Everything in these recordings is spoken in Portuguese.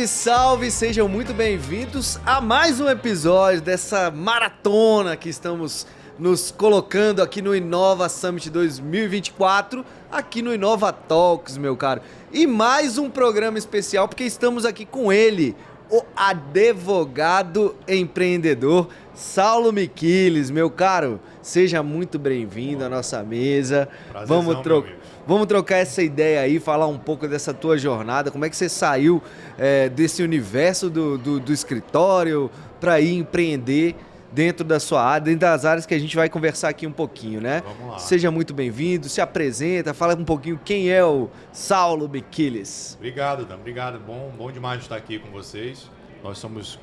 Salve, salve! Sejam muito bem-vindos a mais um episódio dessa maratona que estamos nos colocando aqui no Inova Summit 2024, aqui no Inova Talks, meu caro. E mais um programa especial porque estamos aqui com ele, o advogado empreendedor Saulo Miquiles, meu caro. Seja muito bem-vindo à nossa mesa. Vamos trocar essa ideia aí, falar um pouco dessa tua jornada, como é que você saiu desse universo do escritório para ir empreender dentro da sua área, dentro das áreas que a gente vai conversar aqui um pouquinho, né? Vamos lá. Seja muito bem-vindo, se apresenta, fala um pouquinho quem é o Saulo Miquiles. Obrigado, Dan. Obrigado. Bom demais estar aqui com vocês. Nós somos,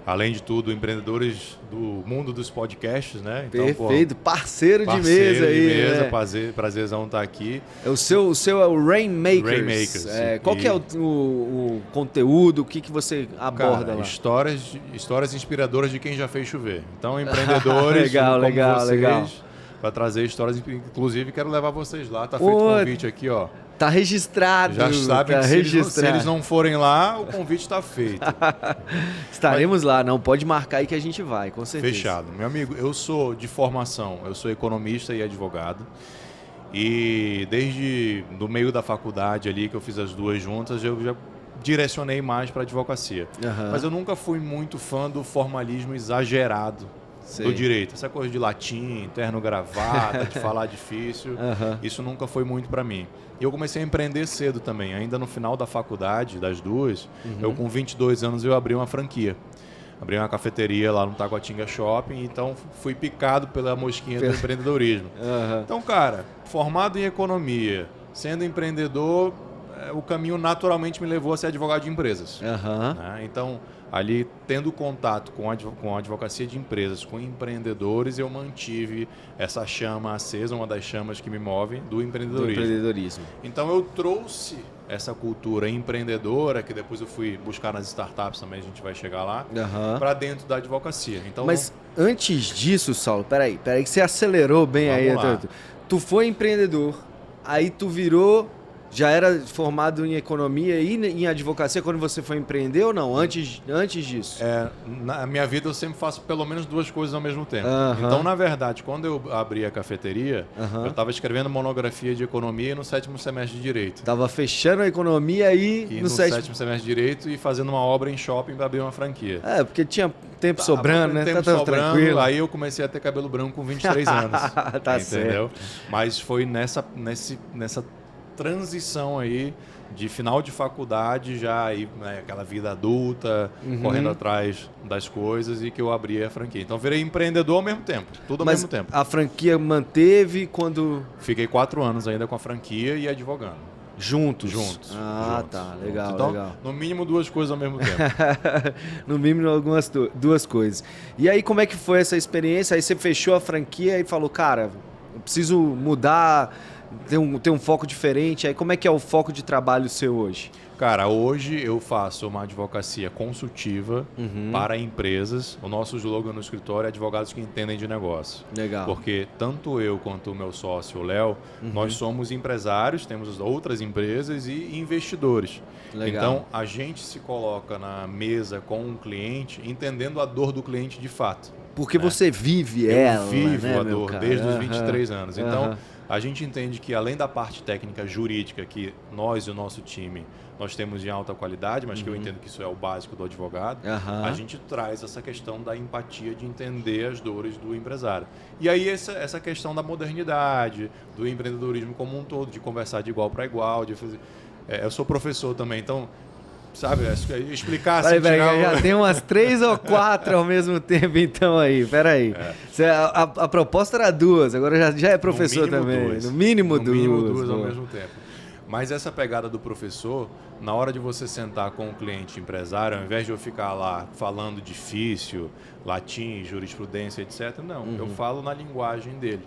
além de tudo, empreendedores do mundo dos podcasts, né? Então, perfeito, parceiro de mesa aí. Prazerzão estar aqui. O seu é o Rainmakers. Rainmakers. Qual que é o conteúdo, o que você aborda lá? Histórias inspiradoras de quem já fez chover. Então, empreendedores legal. para trazer histórias, inclusive quero levar vocês lá. Tá feito o convite aqui, ó. Tá registrado. Já sabem tá que se eles não forem lá, o convite está feito. Estaremos lá, não pode marcar aí que a gente vai, com certeza. Fechado. Meu amigo, eu sou de formação, eu sou economista e advogado. E desde do meio da faculdade ali, que eu fiz as duas juntas, eu já direcionei mais para advocacia. Uhum. Mas eu nunca fui muito fã do formalismo exagerado do direito. Essa coisa de latim, terno gravata, de falar difícil, isso nunca foi muito para mim. E eu comecei a empreender cedo também. Ainda no final da faculdade, das duas, eu com 22 anos eu abri uma franquia. Abri uma cafeteria lá no Taguatinga Shopping, então fui picado pela mosquinha do empreendedorismo. Então, cara, formado em economia, sendo empreendedor, o caminho naturalmente me levou a ser advogado de empresas. Né? Então, ali, tendo contato com a advocacia de empresas, com empreendedores, eu mantive essa chama acesa, uma das chamas que me movem, do empreendedorismo. Então, eu trouxe essa cultura empreendedora, que depois eu fui buscar nas startups também, a gente vai chegar lá, para dentro da advocacia. Então, mas antes disso, Saulo, peraí que você acelerou bem aí. Tu foi empreendedor, aí tu virou... Já era formado em economia e em advocacia quando você foi empreender ou não? Antes disso? Na minha vida eu sempre faço pelo menos duas coisas ao mesmo tempo. Então, na verdade, quando eu abri a cafeteria, eu estava escrevendo monografia de economia no 7º semestre de Direito. Estava fechando a economia e no 7º semestre de Direito e fazendo uma obra em shopping para abrir uma franquia. Porque tinha tempo sobrando, né? Tempo sobrando, tranquilo. Aí eu comecei a ter cabelo branco com 23 anos. Tá certo. Mas foi nessa transição aí de final de faculdade, já aí, né, aquela vida adulta, correndo atrás das coisas, e que eu abri a franquia. Então virei empreendedor ao mesmo tempo, tudo ao mesmo tempo. A franquia manteve quando... Fiquei 4 anos ainda com a franquia e advogando. Juntos? Juntos. Tá, legal, então, legal. No mínimo 2 coisas ao mesmo tempo. No mínimo duas coisas. E aí como é que foi essa experiência? Aí você fechou a franquia e falou, cara, eu preciso mudar... Ter um foco diferente. Aí como é que é o foco de trabalho seu hoje? Cara, hoje eu faço uma advocacia consultiva para empresas. O nosso slogan no escritório é advogados que entendem de negócio. Legal. Porque tanto eu quanto o meu sócio, o Léo, nós somos empresários, temos outras empresas e investidores. Legal. Então, a gente se coloca na mesa com um cliente, entendendo a dor do cliente de fato. Porque você vive ela, eu vivo, né, a dor desde os 23 anos. Então, A gente entende que, além da parte técnica jurídica, que nós e o nosso time, nós temos em alta qualidade, mas que eu entendo que isso é o básico do advogado, a gente traz essa questão da empatia, de entender as dores do empresário. E aí essa questão da modernidade, do empreendedorismo como um todo, de conversar de igual para igual, de fazer... eu sou professor também, então... Sabe, explicar assim... Já tem umas 3 ou 4 ao mesmo tempo, então aí, peraí. A proposta era 2, agora já é professor também. No mínimo 2 ao mesmo tempo. Mas essa pegada do professor, na hora de você sentar com o cliente empresário, ao invés de eu ficar lá falando difícil, latim, jurisprudência, etc., não. Eu falo na linguagem dele,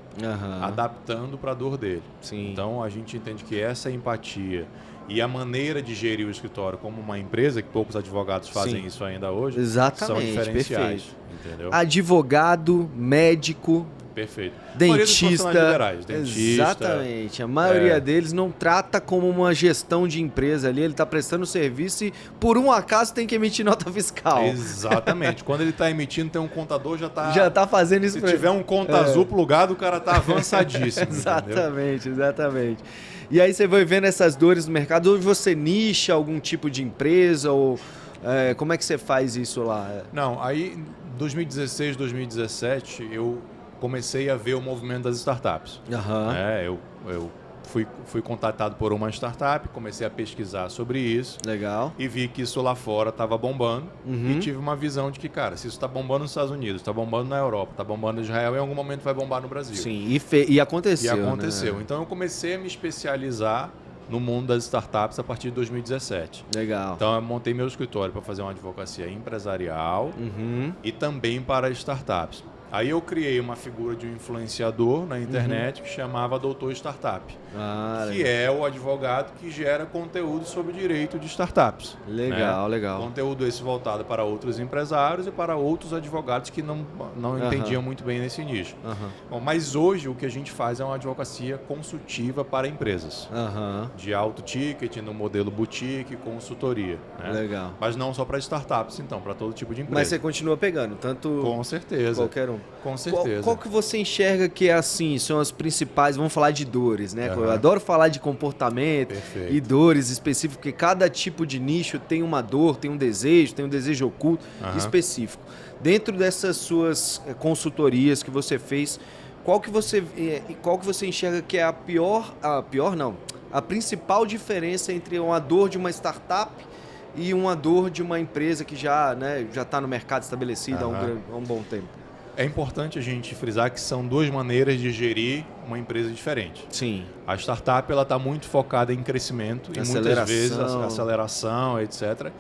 adaptando para a dor dele. Sim. Então, a gente entende que essa empatia e a maneira de gerir o escritório como uma empresa, que poucos advogados fazem isso ainda hoje, são diferenciais. Perfeito. Entendeu? Advogado, médico, Perfeito. Dentista. Liberais, dentista. Exatamente. A maioria deles não trata como uma gestão de empresa ali, ele está prestando serviço e por um acaso tem que emitir nota fiscal. Exatamente. Quando ele está emitindo, tem um contador, já tá fazendo isso. Se tiver um conta azul plugado, o cara tá avançadíssimo. Exatamente, exatamente. E aí você vai vendo essas dores no mercado, ou você nicha algum tipo de empresa, ou como é que você faz isso lá? Não, aí em 2016, 2017, eu comecei a ver o movimento das startups. Eu fui contatado por uma startup, comecei a pesquisar sobre isso. Legal. E vi que isso lá fora estava bombando. E tive uma visão de que, cara, se isso está bombando nos Estados Unidos, está bombando na Europa, está bombando no Israel, em algum momento vai bombar no Brasil. Sim, e aconteceu. E aconteceu. Né? Então eu comecei a me especializar no mundo das startups a partir de 2017. Legal. Então eu montei meu escritório para fazer uma advocacia empresarial e também para startups. Aí eu criei uma figura de um influenciador na internet que chamava Doutor Startup, que é o advogado que gera conteúdo sobre o direito de startups. Legal, legal. Conteúdo esse voltado para outros empresários e para outros advogados que não entendiam muito bem nesse nicho. Bom, mas hoje o que a gente faz é uma advocacia consultiva para empresas. De alto ticket, no modelo boutique, consultoria. Né? Legal. Mas não só para startups, então, para todo tipo de empresa. Mas você continua pegando, tanto... Com certeza. Qualquer um. Com certeza. Qual que você enxerga que é assim, são as principais, vamos falar de dores, né? Eu adoro falar de comportamento e dores específicas, porque cada tipo de nicho tem uma dor, tem um desejo oculto específico. Dentro dessas suas consultorias que você fez, qual que você enxerga que é a principal diferença entre uma dor de uma startup e uma dor de uma empresa que já está no mercado estabelecida há um bom tempo? É importante a gente frisar que são duas maneiras de gerir uma empresa diferente. Sim. A startup está muito focada em crescimento e muitas vezes aceleração, etc.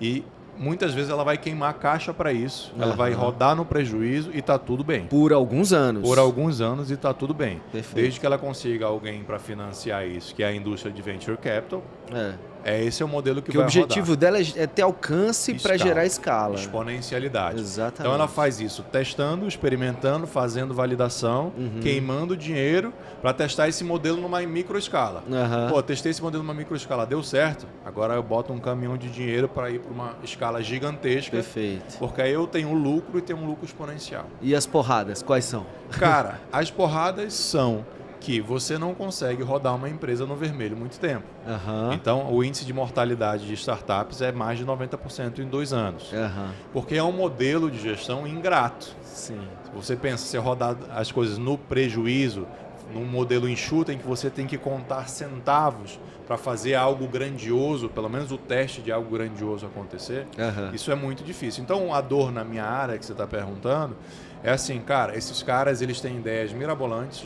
E muitas vezes ela vai queimar a caixa para isso, ela vai rodar no prejuízo e está tudo bem. Por alguns anos. Por alguns anos e está tudo bem. Perfeito. Desde que ela consiga alguém para financiar isso, que é a indústria de venture capital. Esse é o modelo que vai rodar. O objetivo dela é ter alcance para gerar escala. Exponencialidade. Exatamente. Então ela faz isso testando, experimentando, fazendo validação, queimando dinheiro para testar esse modelo numa micro escala. Pô, testei esse modelo numa micro escala, deu certo. Agora eu boto um caminhão de dinheiro para ir para uma escala gigantesca. Perfeito. Porque aí eu tenho lucro e tenho um lucro exponencial. E as porradas, quais são? Cara, as porradas são que você não consegue rodar uma empresa no vermelho muito tempo. Então, o índice de mortalidade de startups é mais de 90% em 2 anos. Porque é um modelo de gestão ingrato. Sim. Se você pensa, você rodar as coisas no prejuízo, num modelo enxuto em que você tem que contar centavos para fazer algo grandioso, pelo menos o teste de algo grandioso acontecer, isso é muito difícil. Então, a dor na minha área que você está perguntando é assim, cara, esses caras eles têm ideias mirabolantes,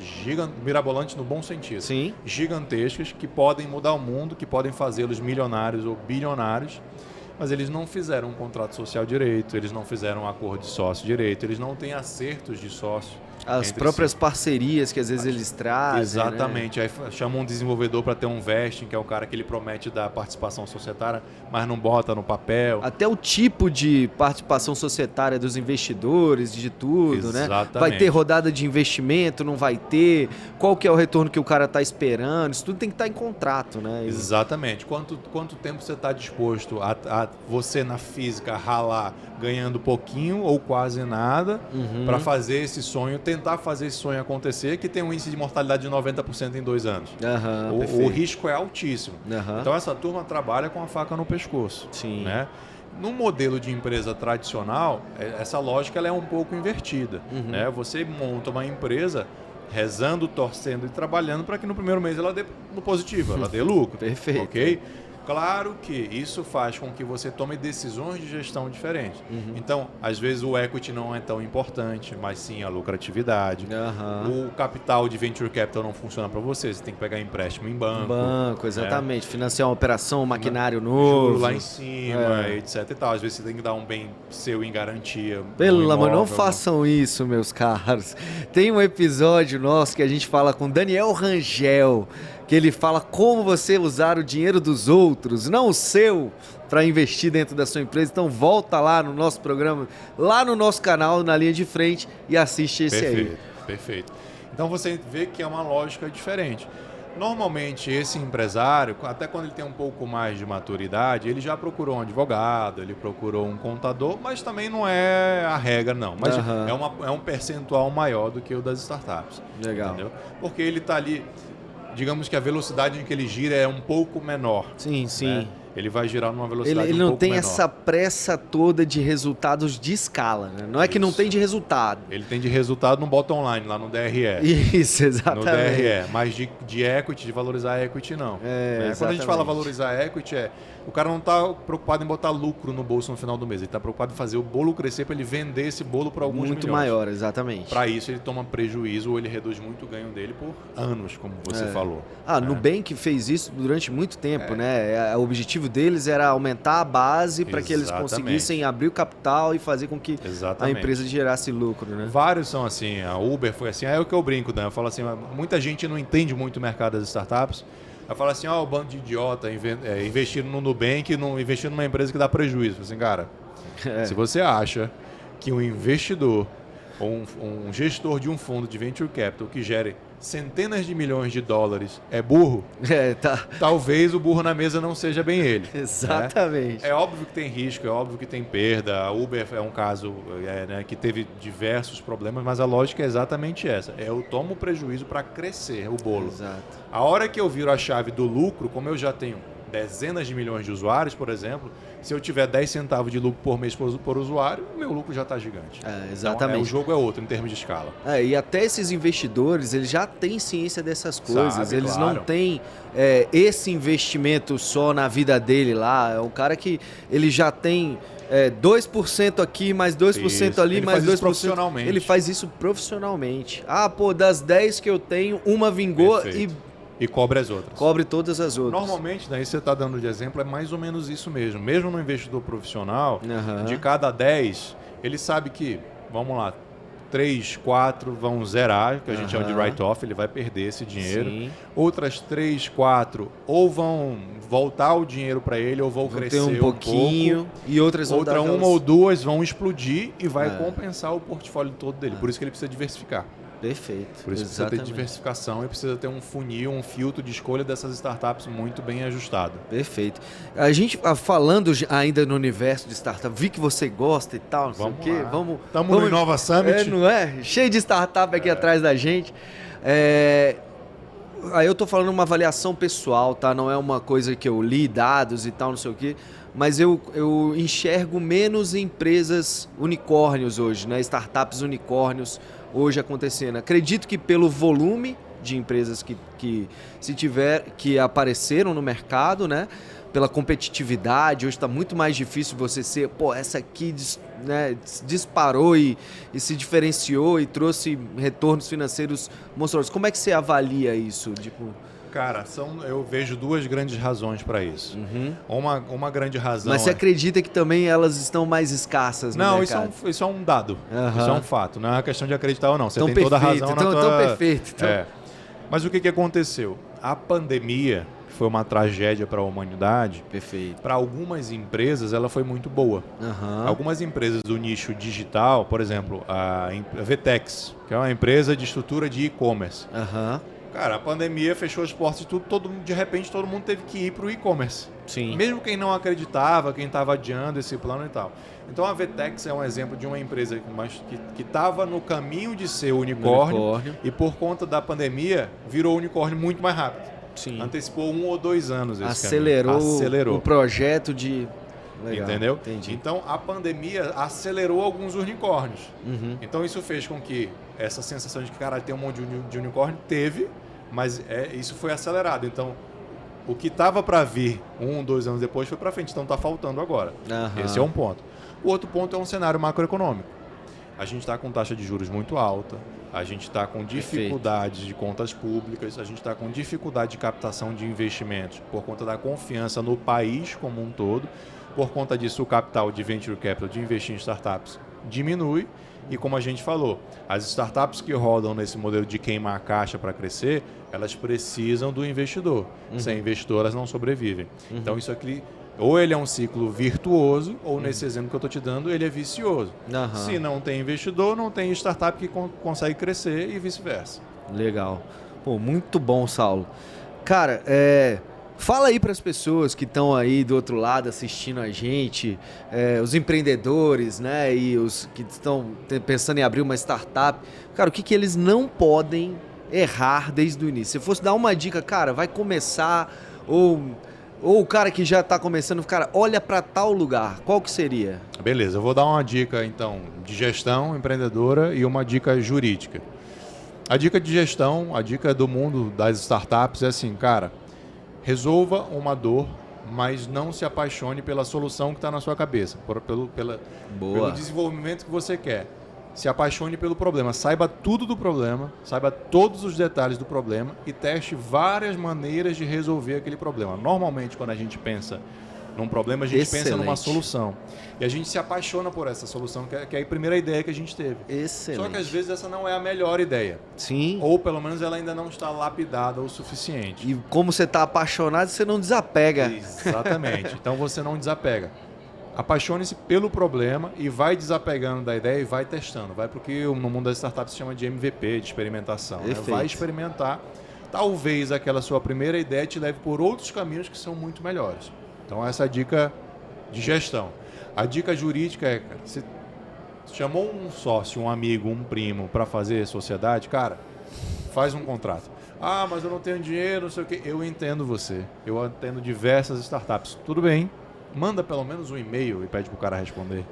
mirabolantes no bom sentido, gigantescas, que podem mudar o mundo, que podem fazê-los milionários ou bilionários, mas eles não fizeram um contrato social direito, eles não fizeram um acordo de sócio direito, eles não têm acertos de sócio. As próprias parcerias que às vezes eles trazem. Exatamente. Né? Aí chama um desenvolvedor para ter um vesting, que é o cara que ele promete dar participação societária, mas não bota no papel. Até o tipo de participação societária dos investidores, de tudo, Exatamente. Né? Vai ter rodada de investimento, não vai ter? Qual que é o retorno que o cara está esperando? Isso tudo tem que estar em contrato, né? Exatamente. Quanto tempo você está disposto a você na física ralar ganhando pouquinho ou quase nada para fazer esse sonho, tentar fazer esse sonho acontecer, que tem um índice de mortalidade de 90% em 2 anos. O risco é altíssimo. Então essa turma trabalha com a faca no pescoço. Sim. Né? No modelo de empresa tradicional, essa lógica ela é um pouco invertida. Né? Você monta uma empresa rezando, torcendo e trabalhando para que no primeiro mês ela dê no positivo, ela dê lucro. Perfeito. Ok? Claro que isso faz com que você tome decisões de gestão diferentes. Então, às vezes o equity não é tão importante, mas sim a lucratividade. O capital de venture capital não funciona para você, você tem que pegar empréstimo em banco. Exatamente. Financiar uma operação, um maquinário novo. Juro lá em cima, etc e tal. Às vezes você tem que dar um bem seu em garantia. Pelo amor, não façam isso, meus caros. Tem um episódio nosso que a gente fala com Daniel Rangel, que ele fala como você usar o dinheiro dos outros, não o seu, para investir dentro da sua empresa. Então volta lá no nosso programa, lá no nosso canal, na linha de frente, e assiste esse aí. Perfeito. Então você vê que é uma lógica diferente. Normalmente esse empresário, até quando ele tem um pouco mais de maturidade, ele já procurou um advogado, ele procurou um contador, mas também não é a regra não. Mas é um percentual maior do que o das startups. Legal. Entendeu? Porque ele está ali, digamos que a velocidade em que ele gira é um pouco menor. Sim, sim. Né? Ele vai girar numa velocidade ele um não pouco tem menor. essa pressa toda de resultados de escala, né? Não é que não tem de resultado. Ele tem de resultado no bottom line, lá no DRE. Isso, exatamente. No DRE, mas de equity, de valorizar equity, não. Quando a gente fala valorizar equity, o cara não está preocupado em botar lucro no bolso no final do mês. Ele está preocupado em fazer o bolo crescer para ele vender esse bolo para alguns milhões. Muito maior, exatamente. Para isso, ele toma prejuízo ou ele reduz muito o ganho dele por anos, como você falou. Nubank fez isso durante muito tempo, né? O objetivo deles era aumentar a base para que eles conseguissem abrir o capital e fazer com que a empresa gerasse lucro, né? Vários são assim. A Uber foi assim. É o que eu brinco, Dan. Eu falo assim, muita gente não entende muito o mercado das startups. Eu falo assim, o bando de idiota investindo no Nubank, investindo numa empresa que dá prejuízo. Assim, cara, se você acha que um investidor ou um gestor de um fundo de venture capital que gere centenas de milhões de dólares é burro, talvez o burro na mesa não seja bem ele. Exatamente. Né? É óbvio que tem risco, é óbvio que tem perda. A Uber é um caso que teve diversos problemas, mas a lógica é exatamente essa. Eu tomo prejuízo para crescer o bolo. Exato. A hora que eu viro a chave do lucro, como eu já tenho dezenas de milhões de usuários, por exemplo, se eu tiver 10 centavos de lucro por mês por usuário, o meu lucro já está gigante. Exatamente. Então, o jogo é outro em termos de escala. E até esses investidores, eles já têm ciência dessas coisas. Eles não têm esse investimento só na vida dele lá. É um cara que ele já tem 2% aqui, mais 2% ali, ele mais faz 2%. Isso profissionalmente. Ele faz isso profissionalmente. Das 10 que eu tenho, uma vingou e cobre as outras. Cobre todas as outras. Normalmente, daí você está dando de exemplo, é mais ou menos isso mesmo. Mesmo no investidor profissional, de cada 10, ele sabe que, vamos lá, 3, 4 vão zerar, que a gente chama de write-off, ele vai perder esse dinheiro. Sim. Outras 3, 4 ou vão voltar o dinheiro para ele ou vão crescer um pouquinho. Pouco. E outras vão dar uma ou duas vão explodir e vai compensar o portfólio todo dele. Por isso que ele precisa diversificar. Perfeito. Por isso precisa ter diversificação e precisa ter um funil, um filtro de escolha dessas startups muito bem ajustado. Perfeito. A gente, falando ainda no universo de startup, vi que você gosta e tal, não sei o quê. Estamos no Inova Summit. Não é? Cheio de startup aqui atrás da gente. Aí eu tô falando uma avaliação pessoal, tá? Não é uma coisa que eu li dados e tal, não sei o quê. Mas eu enxergo menos empresas unicórnios hoje, né? Startups unicórnios hoje acontecendo. Acredito que pelo volume de empresas que apareceram no mercado, né? Pela competitividade, hoje está muito mais difícil você ser, essa aqui disparou e se diferenciou e trouxe retornos financeiros monstruosos. Como é que você avalia isso? Cara, eu vejo duas grandes razões para isso. Uma grande razão. Mas você acredita que também elas estão mais escassas no mercado? Não, isso é um dado. Isso é um fato. Não é uma questão de acreditar ou não. Você tem toda a razão na tua... Então perfeito. Mas o que aconteceu? A pandemia foi uma tragédia para a humanidade. Perfeito. Para algumas empresas, ela foi muito boa. Algumas empresas do nicho digital, por exemplo, a Vtex, que é uma empresa de estrutura de e-commerce. Cara, a pandemia fechou as portas de tudo, de repente todo mundo teve que ir para o e-commerce. Sim. Mesmo quem não acreditava, quem estava adiando esse plano e tal. Então a Vtex é um exemplo de uma empresa que estava no caminho de ser unicórnio e por conta da pandemia virou unicórnio muito mais rápido. Sim. Antecipou 1 ou 2 anos esse Acelerou o projeto de... Legal, entendeu? Entendi. Então a pandemia acelerou alguns unicórnios. Então isso fez com que essa sensação de que tem um monte de unicórnio teve, mas isso foi acelerado. Então o que estava para vir 1, 2 anos depois foi para frente. Então está faltando agora. Esse é um ponto. O outro ponto é um cenário macroeconômico. A gente está com taxa de juros muito alta. A gente está com dificuldades de contas públicas, a gente está com dificuldade de captação de investimentos por conta da confiança no país como um todo. Por conta disso, o capital de venture capital, de investir em startups, diminui. E como a gente falou, as startups que rodam nesse modelo de queimar a caixa para crescer, elas precisam do investidor. Sem investidor, elas não sobrevivem. Então, isso aqui Ou ele é um ciclo virtuoso, ou nesse exemplo que eu estou te dando, ele é vicioso. Se não tem investidor, não tem startup que consegue crescer e vice-versa. Legal. Pô, muito bom, Saulo. Cara, fala aí para as pessoas que estão aí do outro lado assistindo a gente, os empreendedores, né, e os que estão pensando em abrir uma startup. Cara, o que eles não podem errar desde o início? Se fosse dar uma dica, cara, vai começar, ou o cara que já está começando, cara, olha para tal lugar, qual que seria? Beleza, eu vou dar uma dica, então, de gestão empreendedora e uma dica jurídica. A dica de gestão, a dica do mundo das startups é assim, cara, resolva uma dor, mas não se apaixone pela solução que está na sua cabeça, pelo desenvolvimento que você quer. Se apaixone pelo problema, saiba tudo do problema, saiba todos os detalhes do problema e teste várias maneiras de resolver aquele problema. Normalmente, quando a gente pensa num problema, a gente pensa numa solução. E a gente se apaixona por essa solução, que é a primeira ideia que a gente teve. Excelente. Só que às vezes essa não é a melhor ideia. Sim. Ou pelo menos ela ainda não está lapidada o suficiente. E como você está apaixonado, você não desapega. Exatamente. Então você não desapega. Apaixone-se pelo problema e vai desapegando da ideia e vai testando. Vai para o que no mundo das startups se chama de MVP, de experimentação. Né? Vai experimentar. Talvez aquela sua primeira ideia te leve por outros caminhos que são muito melhores. Então essa é a dica de gestão. A dica jurídica é, cara, você chamou um sócio, um amigo, um primo para fazer sociedade, cara, faz um contrato. Ah, mas eu não tenho dinheiro, não sei o quê. Eu entendo você. Eu atendo diversas startups. Tudo bem. Manda pelo menos um e-mail e pede para o cara responder.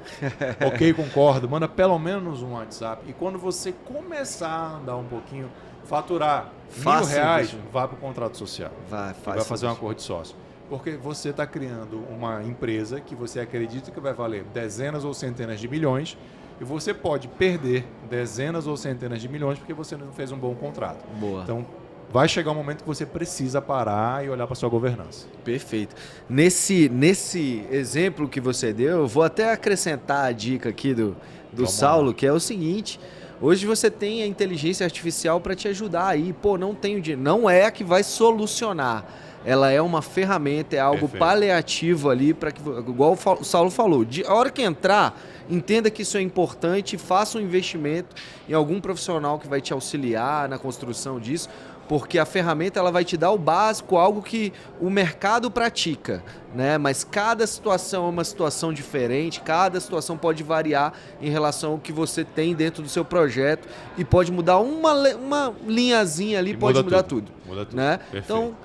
Ok, concordo. Manda pelo menos um WhatsApp. E quando você começar a andar um pouquinho, faturar R$1.000, vá para o contrato social. Vai fazer um acordo de sócio. Porque você está criando uma empresa que você acredita que vai valer dezenas ou centenas de milhões e você pode perder dezenas ou centenas de milhões porque você não fez um bom contrato. Boa. Então, vai chegar um momento que você precisa parar e olhar para sua governança. Perfeito. Nesse exemplo que você deu, eu vou até acrescentar a dica aqui do Saulo, que é o seguinte: hoje você tem a inteligência artificial para te ajudar aí. Pô, não tenho dinheiro. Não é a que vai solucionar. Ela é uma ferramenta, é algo paliativo ali, para que, igual o Saulo falou, a hora que entrar, entenda que isso é importante, faça um investimento em algum profissional que vai te auxiliar na construção disso, porque a ferramenta ela vai te dar o básico, algo que o mercado pratica, né? Mas cada situação é uma situação diferente, cada situação pode variar em relação ao que você tem dentro do seu projeto e pode mudar uma linhazinha ali, pode mudar tudo. Muda tudo, né? Então,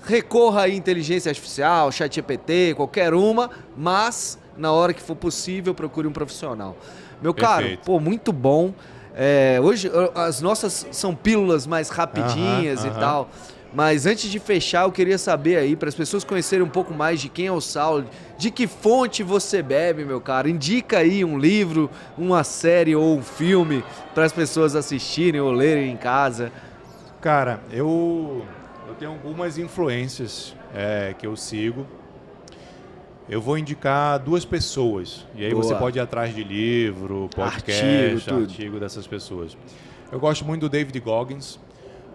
recorra à inteligência artificial, ChatGPT, qualquer uma, mas na hora que for possível, procure um profissional. Meu caro, pô, muito bom. Hoje as nossas são pílulas mais rapidinhas e tal, mas antes de fechar eu queria saber aí, para as pessoas conhecerem um pouco mais de quem é o Saulo, de que fonte você bebe, meu caro. Indica aí um livro, uma série ou um filme para as pessoas assistirem ou lerem em casa. Cara, eu tenho algumas influências que eu sigo. Eu vou indicar 2 pessoas. E aí você pode ir atrás de livro, podcast, artigo dessas pessoas. Eu gosto muito do David Goggins.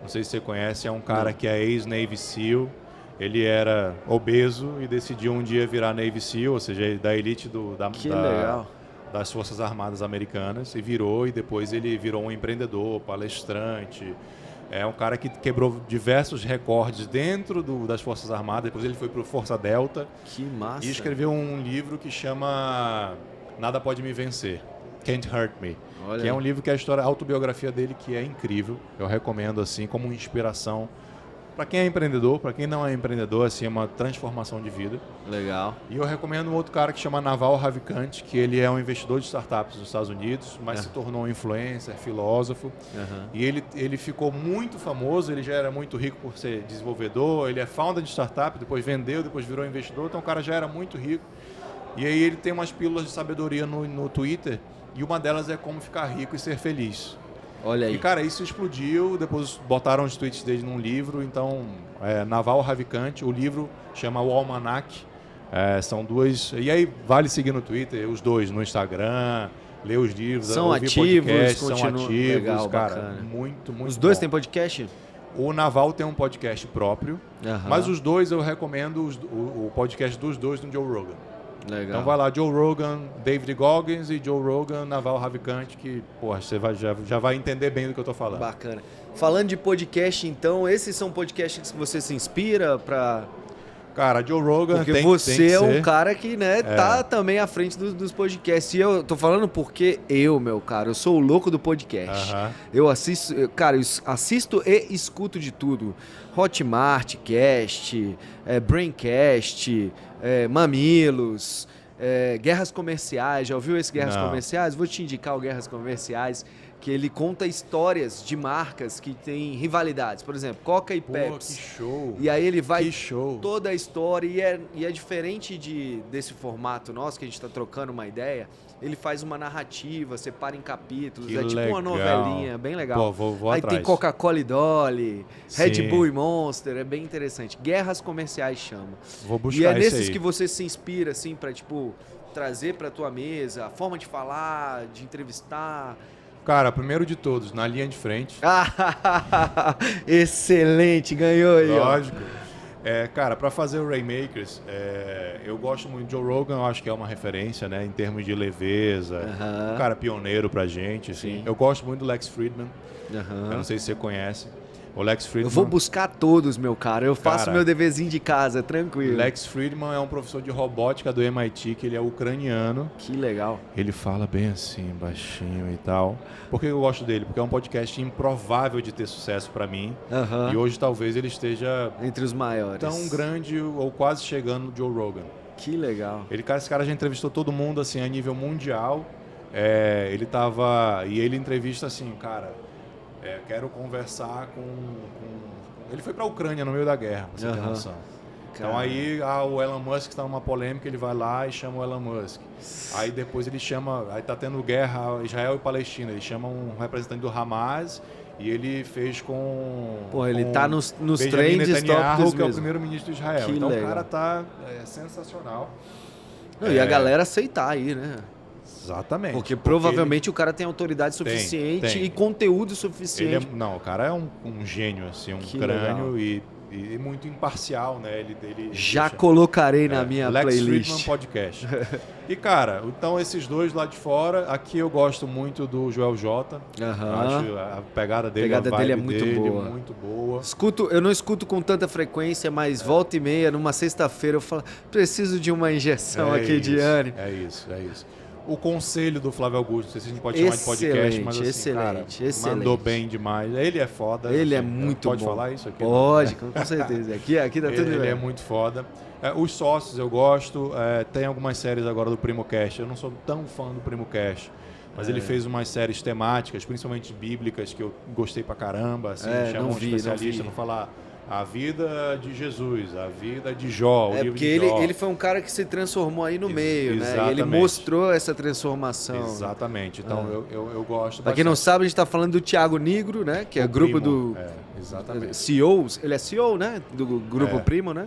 Não sei se você conhece. É um cara que é ex-Navy SEAL. Ele era obeso e decidiu um dia virar Navy SEAL, ou seja, da elite das Forças Armadas Americanas. E depois ele virou um empreendedor, palestrante. É um cara que quebrou diversos recordes dentro das Forças Armadas. Depois ele foi para o Força Delta. Que massa. E escreveu um livro que chama Nada Pode Me Vencer. Can't Hurt Me. Que é um livro que é a autobiografia dele, que é incrível. Eu recomendo assim como inspiração para quem é empreendedor, para quem não é empreendedor, assim, é uma transformação de vida. Legal. E eu recomendo um outro cara que chama Naval Ravikant, que ele é um investidor de startups nos Estados Unidos, mas se tornou um influencer, filósofo. E ele ficou muito famoso, ele já era muito rico por ser desenvolvedor, ele é founder de startup, depois vendeu, depois virou investidor, então o cara já era muito rico. E aí ele tem umas pílulas de sabedoria no Twitter, e uma delas é como ficar rico e ser feliz. Olha aí. E, cara, isso explodiu, depois botaram os tweets dele num livro, então, Naval Ravikant, o livro chama O Almanac, são 2, e aí vale seguir no Twitter, os 2, no Instagram, ler os livros, são ouvir ativos, podcast, são ativos, legal, cara, bacana. muito Os 2 bom. têm podcast? O Naval tem um podcast próprio, mas os dois eu recomendo o podcast dos dois no Joe Rogan. Legal. Então vai lá, Joe Rogan, David Goggins e Joe Rogan, Naval Ravikant, que porra, você já vai entender bem do que eu tô falando. Bacana. Falando de podcast, então, esses são podcasts que você se inspira pra... Cara, Joe Rogan porque tem você que é um ser... cara que, né, tá também à frente dos podcasts. E eu tô falando porque meu cara, eu sou o louco do podcast. Eu assisto, cara, eu assisto e escuto de tudo. Hotmart, Cast, Braincast, Mamilos, Guerras Comerciais. Já ouviu esse Guerras Comerciais? Vou te indicar o Guerras Comerciais, que ele conta histórias de marcas que têm rivalidades. Por exemplo, Coca e Pepsi. Que show! E aí ele vai show. toda a história e é diferente desse formato nosso, que a gente está trocando uma ideia. Ele faz uma narrativa, separa em capítulos. Que tipo legal. Uma novelinha, bem legal. Pô, vou aí atrás. tem Coca-Cola e Dolly, Red Sim. Bull e Monster, é bem interessante. Guerras Comerciais chama. Vou buscar E é esse nesses aí. que você se inspira, assim, para tipo, trazer para tua mesa a forma de falar, de entrevistar. Cara, primeiro de todos, na linha de frente. Excelente, ganhou aí. Lógico. Cara, para fazer o Rainmakers, eu gosto muito de Joe Rogan, eu acho que é uma referência, né, em termos de leveza. Um cara pioneiro pra gente, assim. Sim. Eu gosto muito do Lex Fridman. Eu não sei se você conhece. O Lex Fridman... Eu vou buscar todos, meu cara. Eu faço Cara, meu deverzinho de casa, tranquilo. Lex Fridman é um professor de robótica do MIT, que ele é ucraniano. Que legal. Ele fala bem assim, baixinho e tal. Por que eu gosto dele? Porque é um podcast improvável de ter sucesso pra mim. E hoje talvez ele esteja... entre os maiores. tão grande ou quase chegando no Joe Rogan. Que legal. Esse cara já entrevistou todo mundo assim a nível mundial. E ele entrevista assim, cara, quero conversar com... Ele foi pra Ucrânia no meio da guerra, pra você ter noção. Então aí o Elon Musk está numa polêmica, ele vai lá e chama o Elon Musk. Aí depois ele chama, aí tá tendo guerra Israel e Palestina, ele chama um representante do Hamas e ele fez com... Pô, ele tá nos Benjamin trends Netanyahu, tópicos que é o mesmo. primeiro-ministro de Israel. Que então legal. o cara tá sensacional. Não, e a galera aceitar aí, né? Exatamente. Porque provavelmente o cara tem autoridade suficiente tem. e conteúdo suficiente. O cara é um gênio, assim, um Que crânio e muito imparcial, né? Ele Já colocarei na minha Lex playlist. Fridman Podcast. E, cara, então esses dois lá de fora, aqui eu gosto muito do Joel J. Eu acho a pegada dele, é muito boa. muito boa. Eu não escuto com tanta frequência, mas volta e meia, numa sexta-feira, eu falo, preciso de uma injeção aqui de ânimo. É isso. O conselho do Flávio Augusto, não sei se a gente pode chamar de podcast, mas assim, excelente. mandou bem demais. Ele é foda. Ele assim, é muito pode bom. Pode falar isso aqui? Pode, com certeza. Aqui tá tudo bem. Ele é muito foda. Os Sócios eu gosto. Tem algumas séries agora do Primo Cast. Eu não sou tão fã do Primo Cast, mas ele fez umas séries temáticas, principalmente bíblicas, que eu gostei pra caramba. Assim, chama um especialista, não falar a vida de Jesus, a vida de Jó, o livro porque de Jó. ele foi um cara que se transformou aí no meio, né? E ele Exatamente. mostrou essa transformação. Exatamente. Então eu gosto. Pra quem não sabe, a gente tá falando do Thiago Negro, né? Que é o grupo Primo. do Exatamente. CEOs. Ele é CEO, né? Do grupo Primo, né?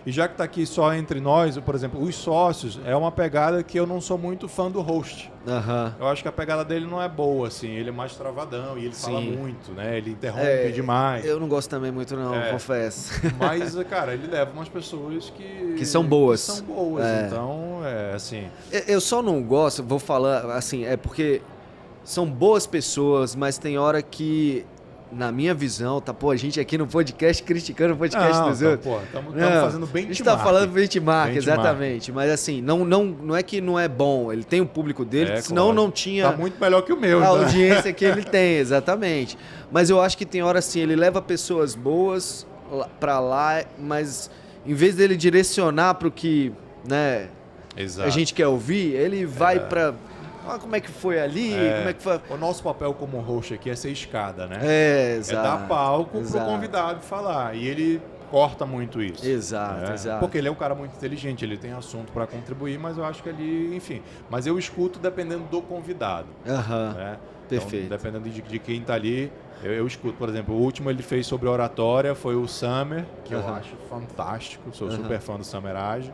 E já que está aqui só entre nós, por exemplo, os sócios, é uma pegada que eu não sou muito fã do host. Eu acho que a pegada dele não é boa, assim. Ele é mais travadão e ele fala muito, né? Ele interrompe demais. Eu não gosto também muito não, confesso. Mas, cara, ele leva umas pessoas que são boas. Que são boas, então, assim... Eu só não gosto, vou falar, assim, porque são boas pessoas, mas tem hora que... Na minha visão, a gente aqui no podcast criticando o podcast dos outros. Estamos fazendo benchmark. A gente tá falando benchmark, exatamente. Mas assim, não é que não é bom. Ele tem o público dele, senão não tinha... Tá muito melhor que o meu. A audiência que ele tem, exatamente. Mas eu acho que tem hora assim, ele leva pessoas boas pra lá, mas em vez dele direcionar pro que, né, a gente quer ouvir, ele vai pra... como é que foi ali, como é que foi... O nosso papel como host aqui é ser escada, né? Exato. É dar palco pro convidado falar. E ele corta muito isso. Exato. Porque ele é um cara muito inteligente, ele tem assunto para contribuir, mas eu acho que ele, enfim... Mas eu escuto dependendo do convidado. Né? Perfeito. Então, dependendo de quem tá ali, eu escuto. Por exemplo, o último ele fez sobre oratória, foi o Summer, que eu acho fantástico, sou super fã do Summer Age.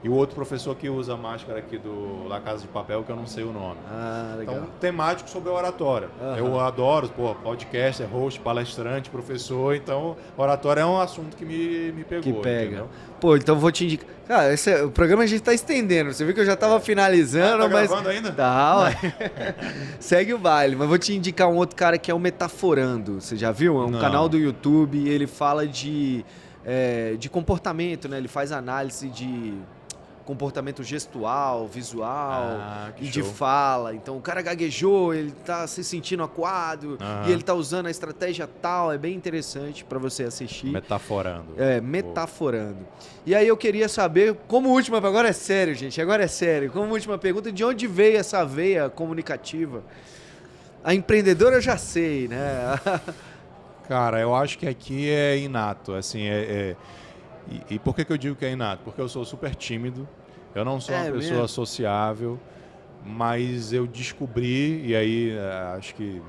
E o outro professor que usa a máscara aqui do La Casa de Papel, que eu não sei o nome. Legal. Então, temático sobre a oratória. Eu adoro, podcast, host, palestrante, professor. Então, oratória é um assunto que me pegou. Que pega. Entendeu? Pô, então vou te indicar. Cara, o programa a gente tá estendendo. Você viu que eu já tava finalizando, tá mas... gravando ainda? Tá, ué. Segue o baile. Mas vou te indicar um outro cara que é o Metaforando. Você já viu? É um canal do YouTube e ele fala de comportamento, né? Ele faz análise de comportamento gestual, visual e de fala. Então o cara gaguejou, ele tá se sentindo acuado e ele tá usando a estratégia tal. É bem interessante para você assistir. Metaforando. Metaforando. E aí eu queria saber, como última, agora é sério, gente, agora é sério. Como última pergunta, de onde veio essa veia comunicativa? A empreendedora eu já sei, né? Cara, eu acho que aqui é inato, assim, E por que eu digo que é inato? Porque eu sou super tímido, eu não sou uma pessoa sociável, mas eu descobri, e aí acho que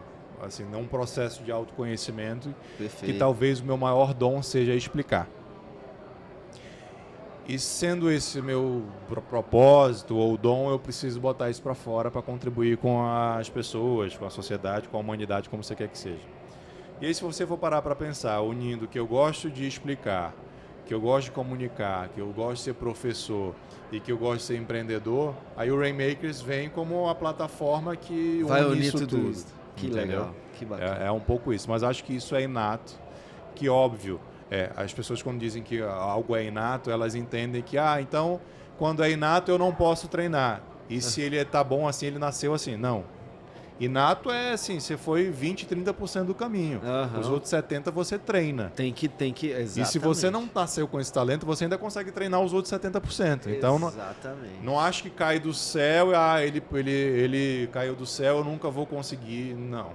assim, num processo de autoconhecimento, que talvez o meu maior dom seja explicar. E sendo esse meu propósito ou dom, eu preciso botar isso para fora para contribuir com as pessoas, com a sociedade, com a humanidade, como você quer que seja. E aí, se você for parar para pensar, unindo que eu gosto de explicar, que eu gosto de comunicar, que eu gosto de ser professor e que eu gosto de ser empreendedor, aí o Rainmakers vem como a plataforma que une isso tudo. Que entendeu? Legal, que bacana. É um pouco isso, mas acho que isso é inato, que óbvio, as pessoas quando dizem que algo é inato, elas entendem que, então, quando é inato eu não posso treinar. E se ele tá bom assim, ele nasceu assim. Não. Inato é assim, você foi 20, 30% do caminho. Os outros 70% você treina. Tem que, exatamente. E se você não nasceu com esse talento, você ainda consegue treinar os outros 70%. Então, não acho que cai do céu, ele caiu do céu, eu nunca vou conseguir. Não.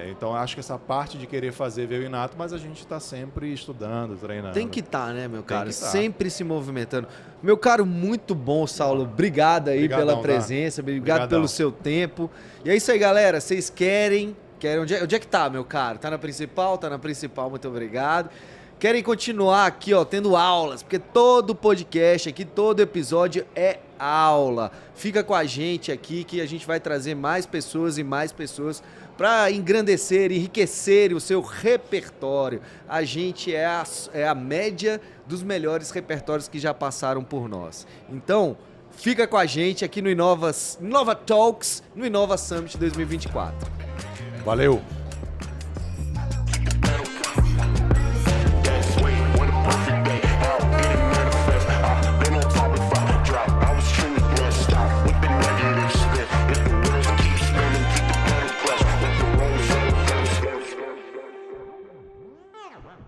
Então, acho que essa parte de querer fazer veio inato, mas a gente está sempre estudando, treinando. Tem que estar, né, meu caro? Sempre se movimentando. Meu caro, muito bom, Saulo. Obrigado aí pela presença, obrigado pelo seu tempo. E é isso aí, galera. Vocês querem onde é que tá, meu caro? Tá na principal? Tá na principal, muito obrigado. Querem continuar aqui, tendo aulas, porque todo podcast aqui, todo episódio é aula. Fica com a gente aqui que a gente vai trazer mais pessoas para engrandecer, enriquecer o seu repertório. A gente é a média dos melhores repertórios que já passaram por nós. Então, fica com a gente aqui no Inova Talks, no Inova Summit 2024. Valeu!